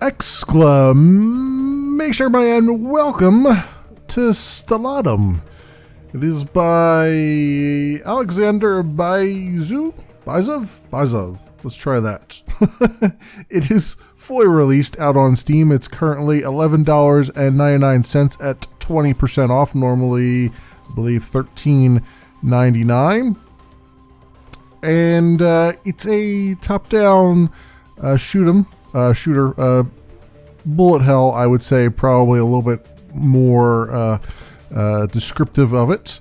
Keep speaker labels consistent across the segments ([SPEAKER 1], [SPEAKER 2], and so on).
[SPEAKER 1] Exclamation everybody and welcome to Stellatum. It is by Alexander Byzov. Let's try that. It is fully released out on Steam. It's currently $11.99 at 20% off. Normally, I believe $13.99. And it's a top-down shooter. Bullet hell, I would say, probably a little bit more descriptive of it.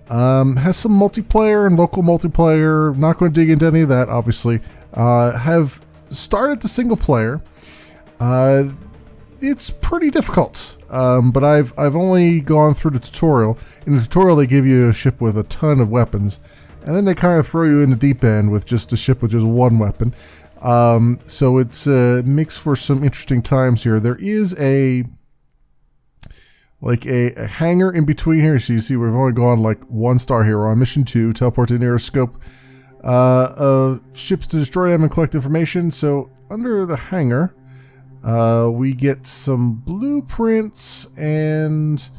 [SPEAKER 1] Has some multiplayer and local multiplayer. Not going to dig into any of that, obviously. Have started the single player. It's pretty difficult, but I've only gone through the tutorial. In the tutorial, they give you a ship with a ton of weapons, and then they kind of throw you in the deep end with just a ship with just one weapon. So it's makes for some interesting times here. There is a hangar in between here. So you see we've only gone like 1 star here. We're on mission 2, teleport to nearest scope of ships to destroy them and collect information. So under the hangar, we get some blueprints and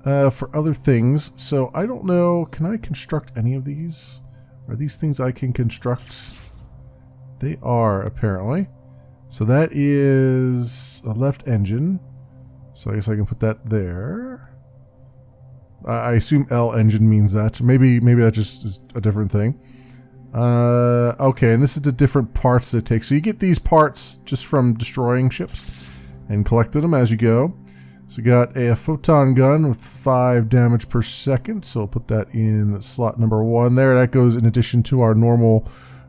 [SPEAKER 1] for other things. So I don't know, can I construct any of these? Are these things I can construct? They are, apparently. So that is a left engine. So I guess I can put that there. I assume L engine means that. Maybe that just is a different thing. Okay, and this is the different parts that it takes. So you get these parts just from destroying ships and collecting them as you go. So we got a photon gun with 5 damage per second. So I'll put that in slot number 1 there. That goes in addition to our normal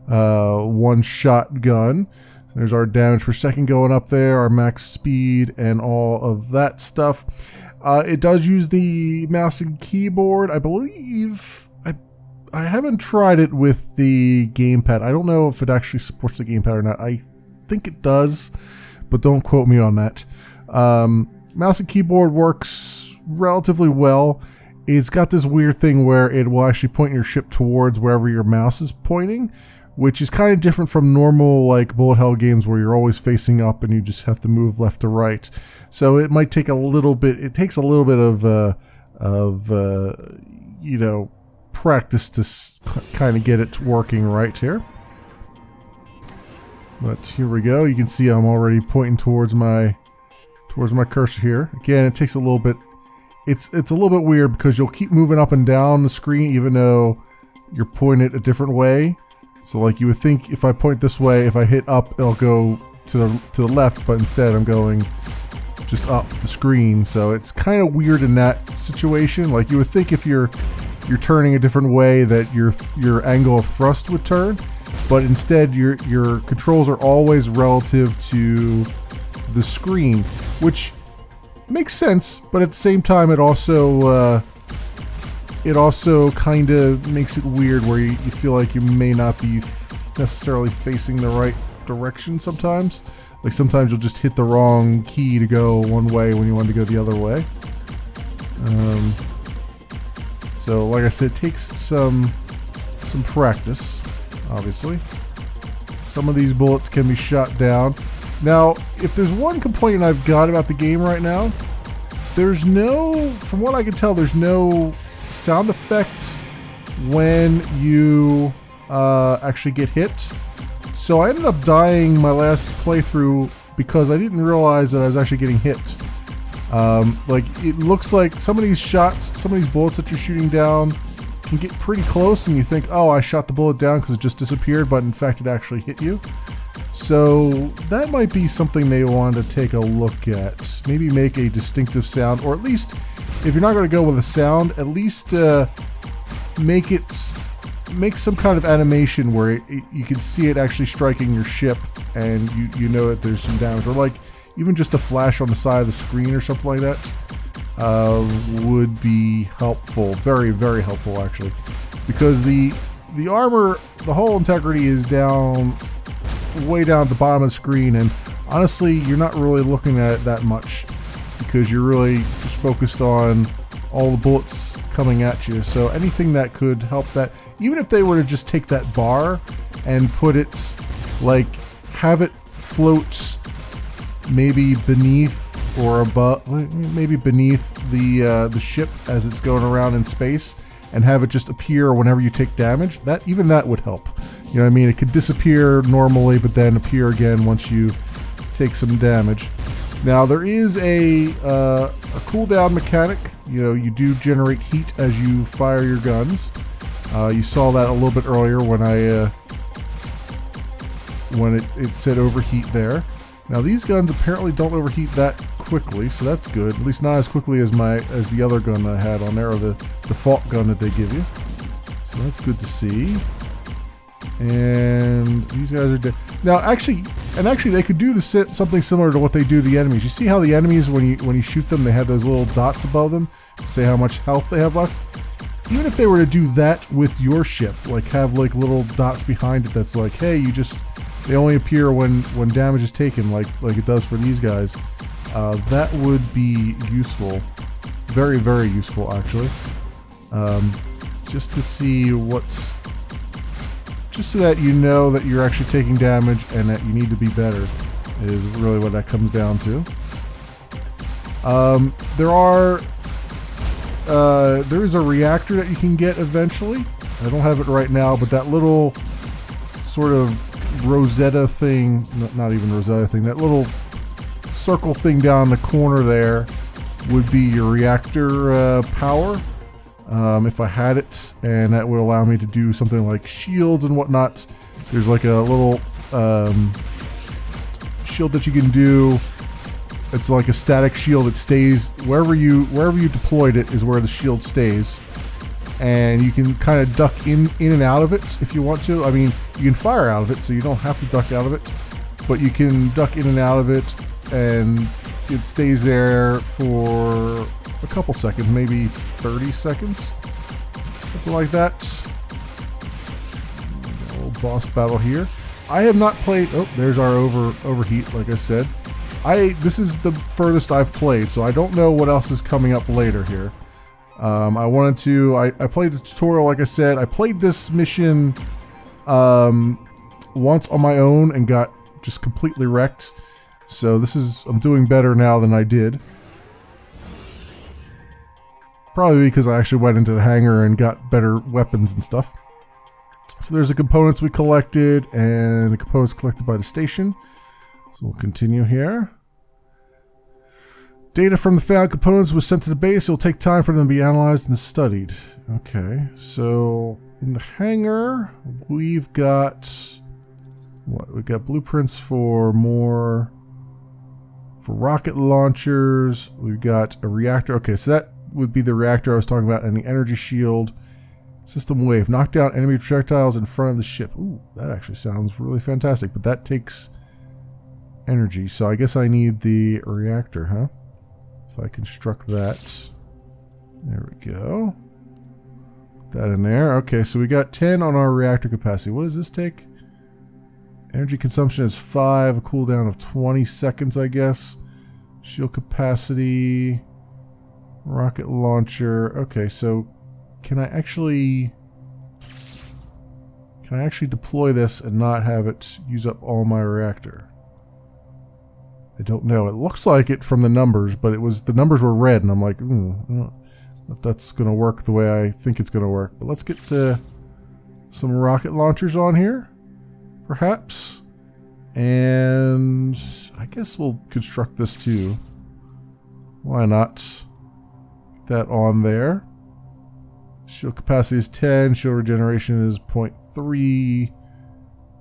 [SPEAKER 1] one-shot gun. So there's our damage per second going up there, our max speed, and all of that stuff. It does use the mouse and keyboard, I believe. I haven't tried it with the gamepad. I don't know if it actually supports the gamepad or not. I think it does, but don't quote me on that. Mouse and keyboard works relatively well. It's got this weird thing where it will actually point your ship towards wherever your mouse is pointing, which is kind of different from normal like bullet hell games where you're always facing up and you just have to move left to right. So it might take a little bit. It takes a little bit of you know, practice to kind of get it working right here. But here we go. You can see I'm already pointing towards my cursor here. Again, it takes a little bit. It's a little bit weird because you'll keep moving up and down the screen even though you're pointing it a different way. So like you would think if I point this way, if I hit up, it'll go to the left, but instead I'm going just up the screen. So it's kind of weird in that situation. Like you would think if you're turning a different way that your angle of thrust would turn, but instead your controls are always relative to the screen, which makes sense, but at the same time it also kind of makes it weird where you feel like you may not be necessarily facing the right direction sometimes. Like sometimes you'll just hit the wrong key to go one way when you want to go the other way. So like I said, it takes some practice, obviously. Some of these bullets can be shot down. Now, if there's one complaint I've got about the game right now, from what I can tell, there's no sound effects when you actually get hit. So I ended up dying my last playthrough because I didn't realize that I was actually getting hit. Like it looks like some of these shots, some of these bullets that you're shooting down can get pretty close and you think, oh, I shot the bullet down because it just disappeared, but in fact it actually hit you. So that might be something they want to take a look at. Maybe make a distinctive sound, or at least if you're not going to go with a sound, at least make some kind of animation where you can see it actually striking your ship and you know that there's some damage, or like even just a flash on the side of the screen or something like that would be helpful. Very, very helpful actually, because the armor, the hull integrity is down way down at the bottom of the screen, and honestly you're not really looking at it that much because you're really just focused on all the bullets coming at you. So anything that could help that, even if they were to just take that bar and put it, like have it float maybe beneath or above, maybe beneath the ship as it's going around in space, and have it just appear whenever you take damage. Even that would help. You know what I mean? It could disappear normally, but then appear again once you take some damage. Now there is a cooldown mechanic. You know, you do generate heat as you fire your guns. You saw that a little bit earlier when it said overheat there. Now these guns apparently don't overheat that quickly, so that's good. At least not as quickly as the other gun I had on there, or the default gun that they give you. So that's good to see. And these guys are dead. Now actually they could do something similar to what they do to the enemies. You see how the enemies, when you shoot them, they have those little dots above them to say how much health they have left? Even if they were to do that with your ship, like have like little dots behind it that's like, hey, they only appear when damage is taken, like it does for these guys. That would be useful. Very, very useful, actually. Just to see just so that you know that you're actually taking damage and that you need to be better is really what that comes down to. There is a reactor that you can get eventually. I don't have it right now, but that little sort of Rosetta thing, not even Rosetta thing, that little circle thing down in the corner there would be your reactor power. If I had it, and that would allow me to do something like shields and whatnot. There's like a little shield that you can do. It's like a static shield. It stays wherever you deployed it is where the shield stays, and you can kind of duck in and out of it if you want to. I mean, you can fire out of it, so you don't have to duck out of it, but you can duck in and out of it, and it stays there for a couple seconds, maybe 30 seconds, something like that. A little boss battle here. I have not played. Oh, there's our overheat. Like I said, this is the furthest I've played, so I don't know what else is coming up later here. I played the tutorial, like I said. I played this mission once on my own and got just completely wrecked. So I'm doing better now than I did. Probably because I actually went into the hangar and got better weapons and stuff. So there's the components we collected and the components collected by the station. So we'll continue here. Data from the found components was sent to the base. It'll take time for them to be analyzed and studied. Okay, so in the hangar, we've got what? We've got blueprints for rocket launchers. We've got a reactor. Okay, so that would be the reactor I was talking about, and the energy shield. System wave. Knock down enemy projectiles in front of the ship. Ooh, that actually sounds really fantastic, but that takes energy, so I guess I need the reactor, huh? If I construct that. There we go. Put that in there. Okay, so we got 10 on our reactor capacity. What does this take? Energy consumption is 5, a cooldown of 20 seconds, I guess. Shield capacity, rocket launcher. Okay, so can I actually deploy this and not have it use up all my reactor? I don't know. It looks like it from the numbers, but the numbers were red, and I'm like, I don't know if that's going to work the way I think it's going to work. But let's get some rocket launchers on here, perhaps. And I guess we'll construct this too. Why not? Get that on there. Shield capacity is 10. Shield regeneration is 0.3.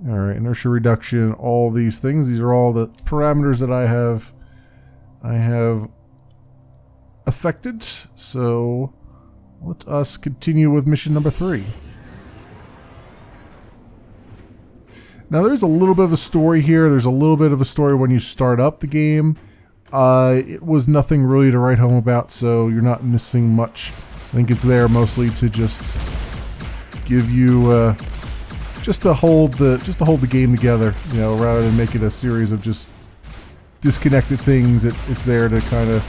[SPEAKER 1] Alright, inertia reduction, all these things. These are all the parameters that I have affected. So let us continue with mission number 3. Now there's a little bit of a story here. There's a little bit of a story when you start up the game. It was nothing really to write home about, so you're not missing much. I think it's there mostly to just give you just to hold the game together, you know, rather than make it a series of just disconnected things. It's there to kind of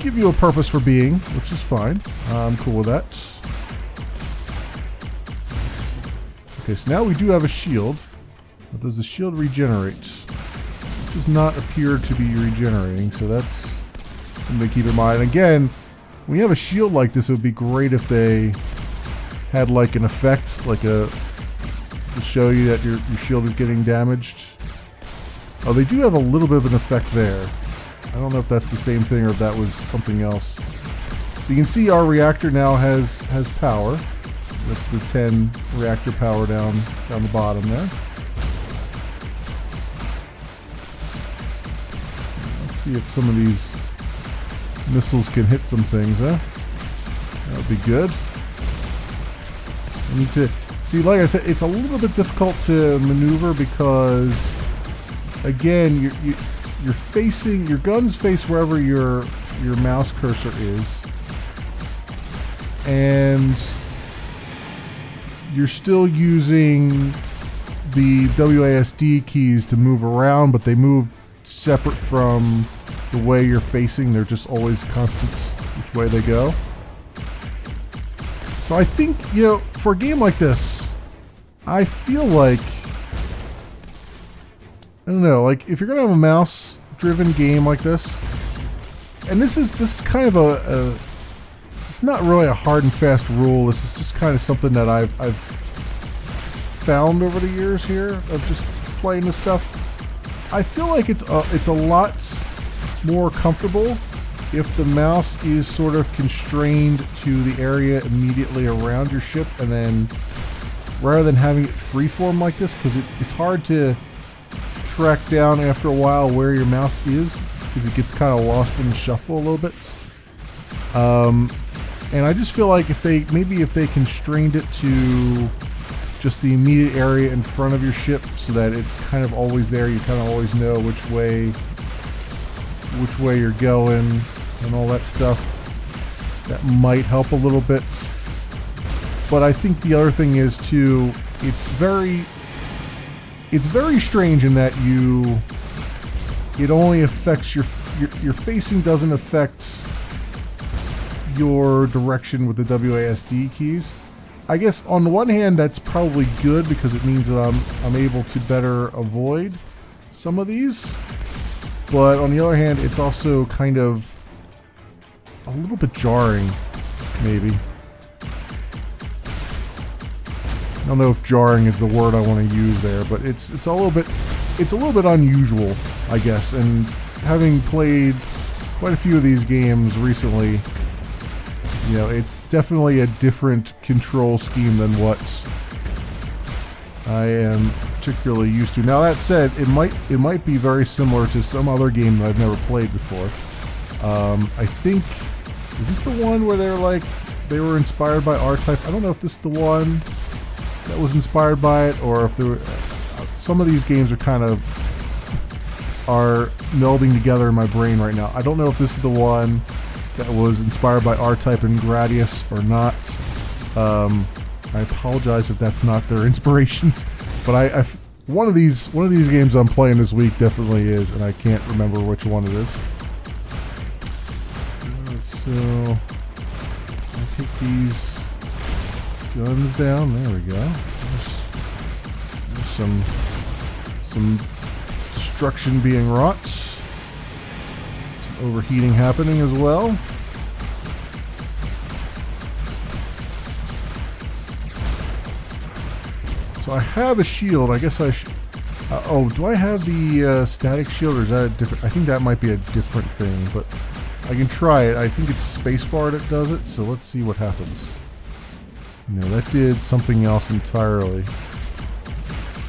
[SPEAKER 1] give you a purpose for being, which is fine. I'm cool with that. Okay, so now we do have a shield. But does the shield regenerate? does not appear to be regenerating, so that's something to keep in mind. Again, when you have a shield like this, it would be great if they had like an effect, like to show you that your shield is getting damaged. Oh, they do have a little bit of an effect there. I don't know if that's the same thing or if that was something else. So you can see our reactor now has power. That's the 10 reactor power down the bottom there. Let's see if some of these missiles can hit some things, huh? That would be good. I need to see, like I said, it's a little bit difficult to maneuver because, again, you're facing, your guns face wherever your mouse cursor is, and you're still using the WASD keys to move around, but they move separate from the way you're facing. They're just always constant which way they go. So I think, you know, for a game like this, I feel like, I don't know, like if you're gonna have a mouse-driven game like this, and this is kind of it's not really a hard and fast rule. This is just kind of something that I've found over the years here of just playing this stuff. I feel like it's a lot more comfortable if the mouse is sort of constrained to the area immediately around your ship, and then rather than having it freeform like this, because it's hard to track down after a while where your mouse is, because it gets kind of lost in the shuffle a little bit. And I just feel like if they constrained it to just the immediate area in front of your ship, so that it's kind of always there, you kind of always know which way you're going and all that stuff, that might help a little bit. But I think the other thing is too, it's very strange in that it only affects your facing, doesn't affect your direction with the WASD keys. I guess on the one hand that's probably good because it means that I'm able to better avoid some of these. But on the other hand, it's also kind of a little bit jarring, maybe. I don't know if jarring is the word I want to use there, but it's a little bit unusual, I guess. And having played quite a few of these games recently, you know, it's definitely a different control scheme than what I am particularly used to. Now that said, it might be very similar to some other game that I've never played before. I think, is this the one where they were inspired by R-Type? I don't know if this is the one that was inspired by it, or if there were, some of these games are melding together in my brain right now. I don't know if this is the one that was inspired by R-Type and Gradius or not. I apologize if that's not their inspirations, but one of these games I'm playing this week definitely is, and I can't remember which one it is. So I take these guns down. There we go. There's some destruction being wrought. Some overheating happening as well. So I have a shield. I guess I should. Oh, do I have the static shield, or is that a different? I think that might be a different thing, but I can try it. I think it's spacebar that does it, so let's see what happens. No, that did something else entirely.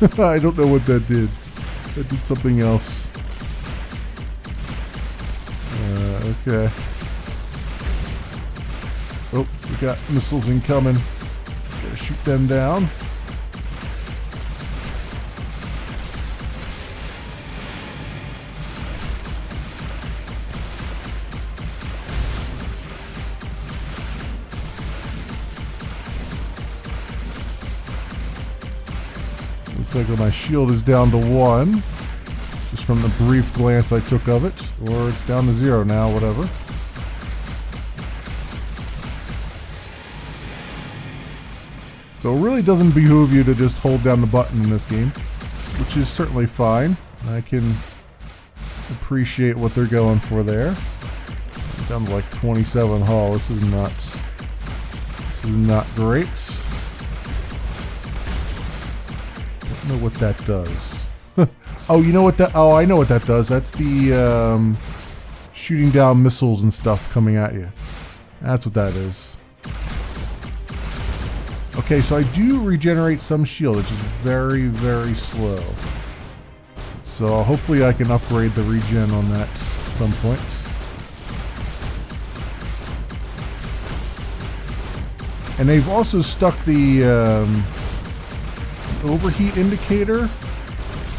[SPEAKER 1] I don't know what that did. That did something else. Okay. Oh, we got missiles incoming. Gotta shoot them down. Looks like my shield is down to 1, just from the brief glance I took of it, or it's down to 0 now, whatever. So it really doesn't behoove you to just hold down the button in this game, which is certainly fine. I can Appreciate what they're going for there. Down to like 27 hull. This is not great. Don't know what that does. Oh, you know what that? Oh, I know what that does. That's the shooting down missiles and stuff coming at you. That's what that is. Okay, so I do regenerate some shield, which is very, very slow. So hopefully I can upgrade the regen on that at some point. And they've also stuck the overheat indicator,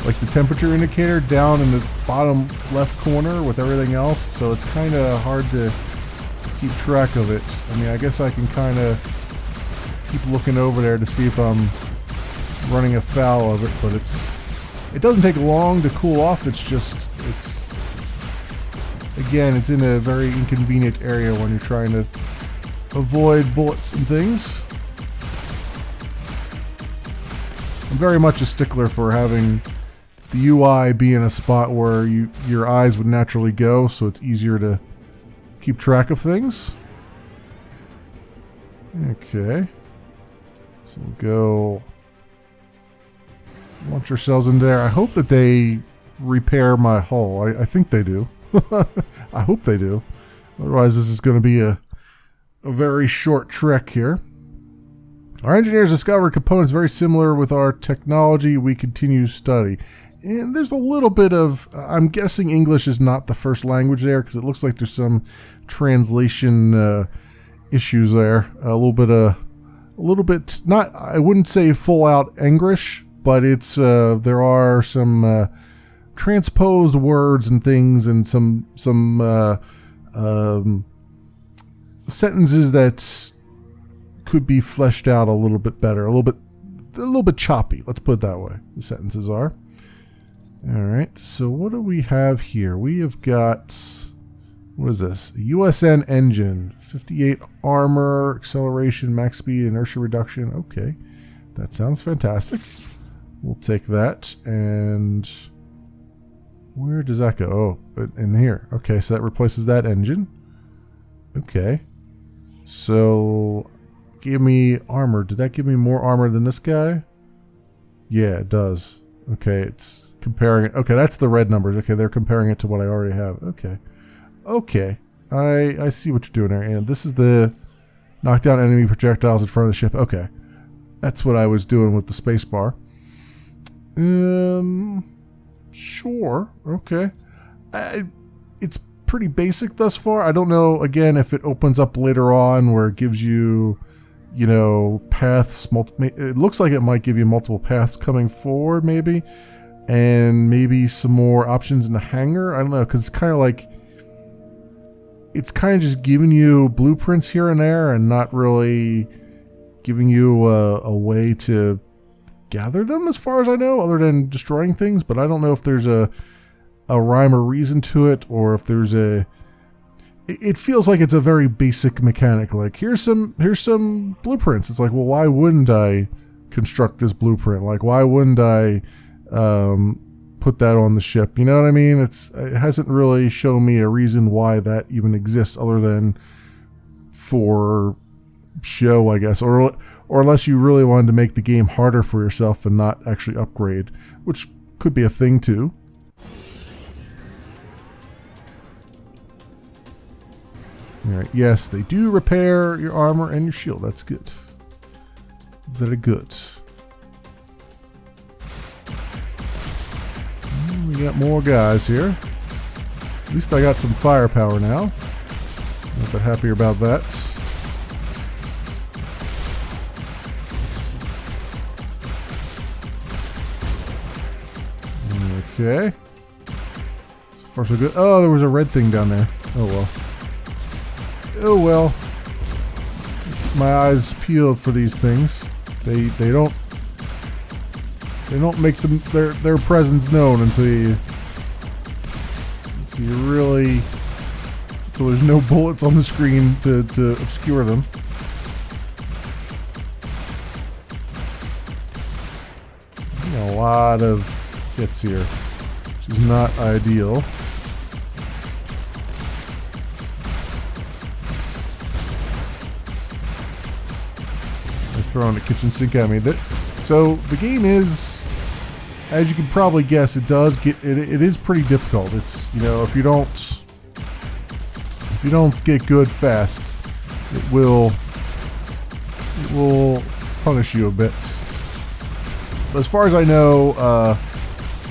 [SPEAKER 1] like the temperature indicator, down in the bottom left corner with everything else. So it's kind of hard to keep track of it. I mean, I guess I can kind of keep looking over there to see if I'm running afoul of it, but it doesn't take long to cool off. It's again, it's in a very inconvenient area when you're trying to avoid bullets and things. I'm very much a stickler for having the UI be in a spot where your eyes would naturally go, so it's easier to keep track of things. Okay. So we'll go launch ourselves in there. I hope that they repair my hull. I think they do. I hope they do. Otherwise, this is going to be a very short trek here. Our engineers discovered components very similar with our technology. We continue to study. And there's a little bit of, I'm guessing English is not the first language there, because it looks like there's some translation issues there. A little bit, not, I wouldn't say full out English, but it's, there are some transposed words and things, and some sentences that could be fleshed out a little bit better, a little bit choppy. Let's put it that way. The sentences are. All right. So what do we have here? We have got, what is this? A USN engine, 58 armor, acceleration, max speed, inertia reduction. Okay, that sounds fantastic. We'll take that. And where does that go? Oh, in here. Okay, so that replaces that engine. Okay. So, give me armor. Did that give me more armor than this guy? Yeah, it does. Okay, it's comparing it. Okay, that's the red numbers. Okay, they're comparing it to what I already have. Okay. Okay. I see what you're doing there. And this is the knock down enemy projectiles in front of the ship. Okay. That's what I was doing with the space bar. Sure. Okay. It's pretty basic thus far. I don't know, again, if it opens up later on where it gives you, you know, paths. It looks like it might give you multiple paths coming forward, maybe. And maybe some more options in the hangar. I don't know, because it's kind of like, it's kind of just giving you blueprints here and there and not really giving you a way to gather them, as far as I know, other than destroying things. But I don't know if there's a rhyme or reason to it, or if there's it feels like it's a very basic mechanic. Like, here's some blueprints. It's like, well, why wouldn't I construct this blueprint? Like, why wouldn't I put that on the ship? You know what I mean? It hasn't really shown me a reason why that even exists, other than for show, I guess, or unless you really wanted to make the game harder for yourself and not actually upgrade, which could be a thing too. Alright, yes, they do repair your armor and your shield. That's good. Very good. We got more guys here. At least I got some firepower now. Not that happy about that. Okay. So far so good. Oh, there was a red thing down there. Oh well. Oh well. My eyes peeled for these things. They don't make them their presence known until there's no bullets on the screen to obscure them. A lot of hits here, which is not ideal. throwing the kitchen sink at me. So the game is, as you can probably guess, it is pretty difficult. It's, you know, if you don't get good fast, it will punish you a bit. But as far as I know, the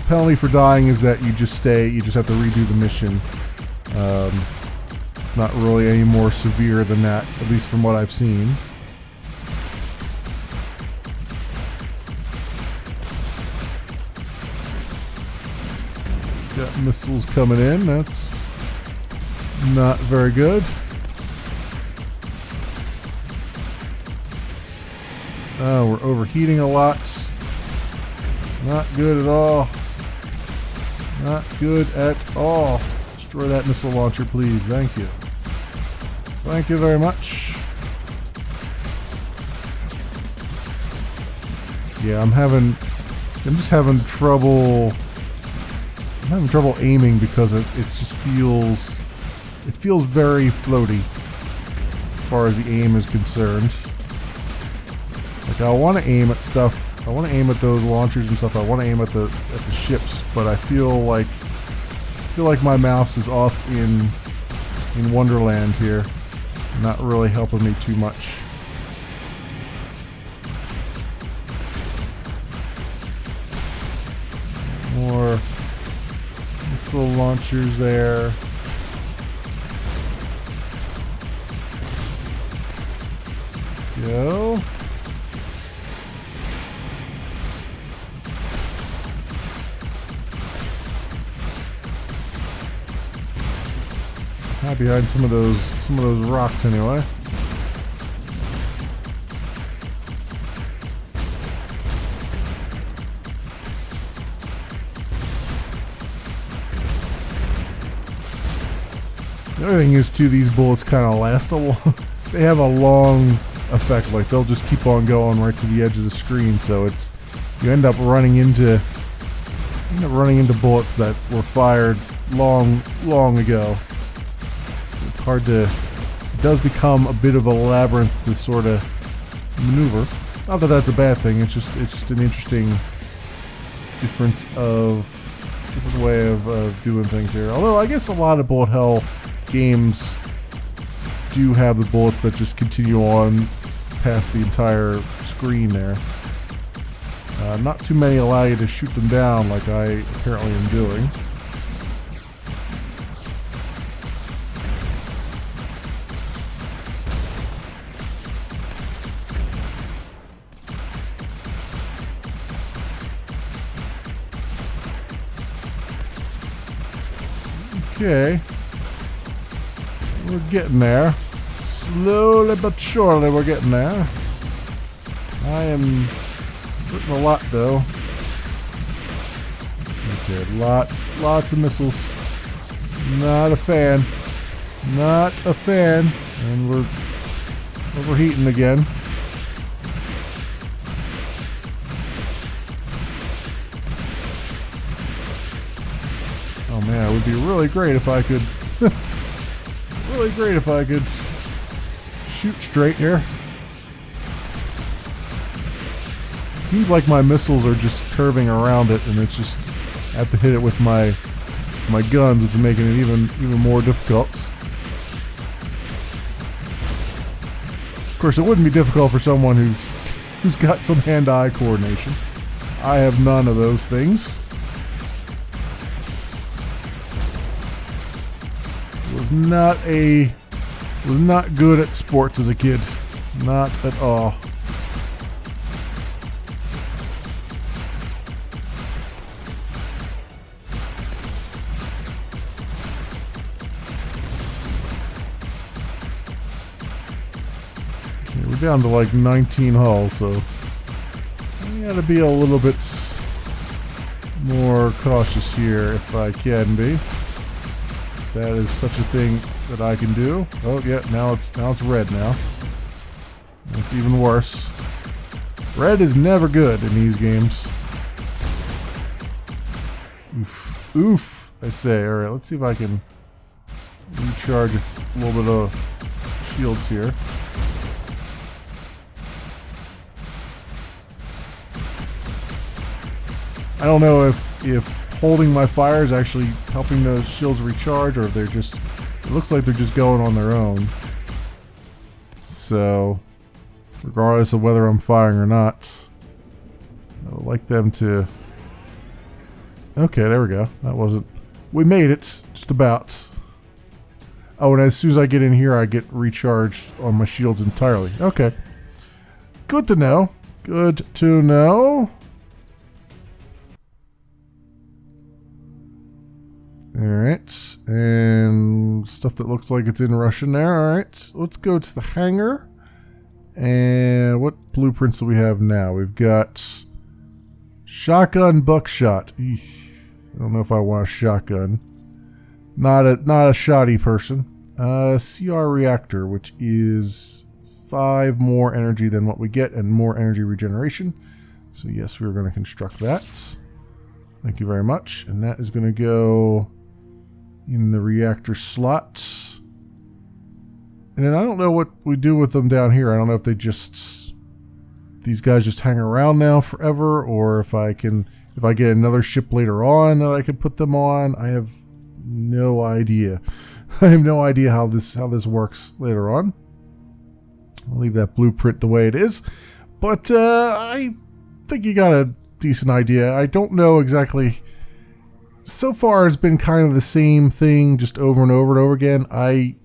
[SPEAKER 1] penalty for dying is that you just have to redo the mission. Not really any more severe than that, at least from what I've seen. Got missiles coming in, that's not very good. Oh, we're overheating a lot. Not good at all. Not good at all. Destroy that missile launcher, please. Thank you. Thank you very much. Yeah, I'm just having trouble. I'm having trouble aiming because it just feels very floaty as far as the aim is concerned. Like, I want to aim at stuff. I want to aim at those launchers and stuff. I want to aim at the ships, but I feel like my mouse is off in Wonderland here, not really helping me too much. More missile launchers there. Go. Hide behind some of those rocks anyway. The other thing is too, these bullets kind of last a long. They have a long effect. Like, they'll just keep on going right to the edge of the screen. So you end up running into bullets that were fired long ago. It's hard to. It does become a bit of a labyrinth to sort of maneuver. Not that that's a bad thing. It's just an interesting different way of doing things here. Although I guess a lot of bullet hell games do have the bullets that just continue on past the entire screen there. Not too many allow you to shoot them down like I apparently am doing. Okay. We're getting there. Slowly but surely we're getting there. I am putting a lot though. Okay, lots of missiles. Not a fan. Not a fan. And we're overheating again. Oh man, it would be really great if I could shoot straight here. Seems like my missiles are just curving around it, and it's just I have to hit it with my guns, which is making it even more difficult. Of course, it wouldn't be difficult for someone who's got some hand-eye coordination. I have none of those things. Was not good at sports as a kid. Not at all. Okay, we're down to like 19 hulls, so I gotta be a little bit more cautious here if I can be. That is such a thing that I can do. Oh yeah, now it's red now. That's even worse. Red is never good in these games. Oof. Oof, I say. Alright, let's see if I can recharge a little bit of shields here. I don't know if holding my fire is actually helping those shields recharge, or if they're just, it looks like they're just going on their own. So, regardless of whether I'm firing or not, I would like them to... Okay, there we go. That wasn't... We made it, just about. Oh, and as soon as I get in here, I get recharged on my shields entirely. Okay. Good to know. Good to know. Alright, and stuff that looks like it's in Russian there. Alright, let's go to the hangar. And what blueprints do we have now? We've got shotgun buckshot. Eesh, I don't know if I want a shotgun. Not a shoddy person. CR reactor, which is 5 more energy than what we get and more energy regeneration. So yes, we're going to construct that. Thank you very much. And that is going to go in the reactor slot. And then I don't know what we do with them down here. I don't know if they just... These guys just hang around now forever, or if I get another ship later on that I can put them on. I have no idea. I have no idea how this works later on. I'll leave that blueprint the way it is. But I think you got a decent idea. I don't know exactly... So far, it's been kind of the same thing, just over and over and over again. I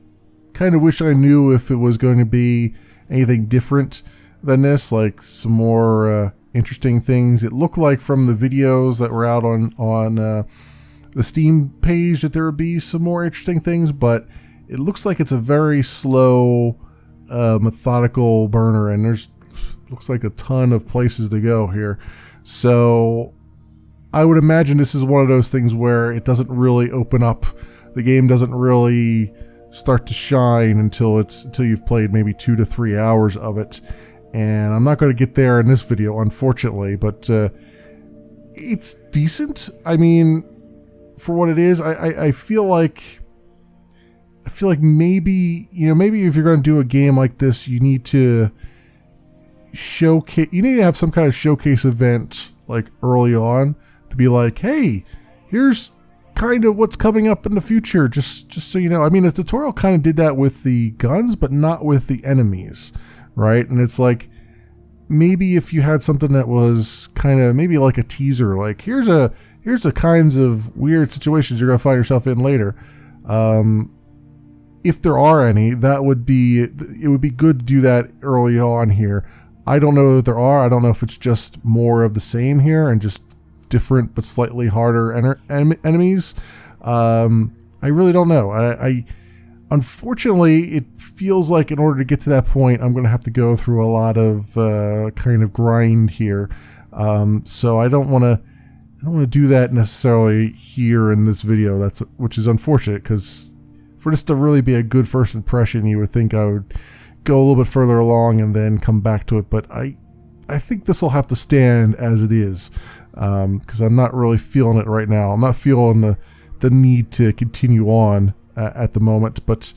[SPEAKER 1] kind of wish I knew if it was going to be anything different than this, like some more interesting things. It looked like from the videos that were out on the Steam page that there would be some more interesting things, but it looks like it's a very slow, methodical burner, and looks like a ton of places to go here. So I would imagine this is one of those things where it doesn't really open up. The game doesn't really start to shine until you've played maybe 2 to 3 hours of it. And I'm not going to get there in this video, unfortunately, but it's decent. I mean, for what it is, I feel like maybe, maybe if you're going to do a game like this, you need to have some kind of showcase event like early on, to be like, hey, here's kind of what's coming up in the future, just so you know. I mean, the tutorial kind of did that with the guns, but not with the enemies, right? And it's like, maybe if you had something that was kind of maybe like a teaser, like here's the kinds of weird situations you're gonna find yourself in later. If there are any, it would be good to do that early on here. I don't know that there are. I don't know if it's just more of the same here and just different but slightly harder enemies. I really don't know. I unfortunately, it feels like in order to get to that point, I'm going to have to go through a lot of kind of grind here. So I don't want to do that necessarily here in this video. Which is unfortunate, because for this to really be a good first impression, you would think I would go a little bit further along and then come back to it. But I think this will have to stand as it is, because I'm not really feeling it right now. I'm not feeling the need to continue on at the moment. But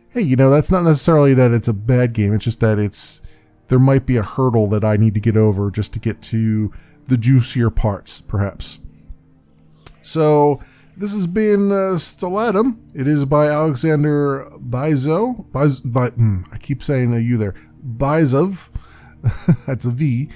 [SPEAKER 1] hey, that's not necessarily that it's a bad game. It's just that there might be a hurdle that I need to get over just to get to the juicier parts, perhaps. So this has been Stellatum. It is by Alexander Byzo. I keep saying a U there. Byzov. That's a V.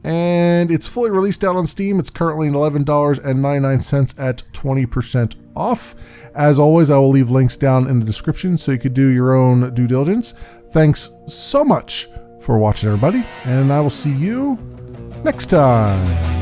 [SPEAKER 1] And it's fully released out on Steam. It's currently $11.99 at 20% off. As always, I will leave links down in the description so you could do your own due diligence. Thanks so much for watching, everybody, and I will see you next time.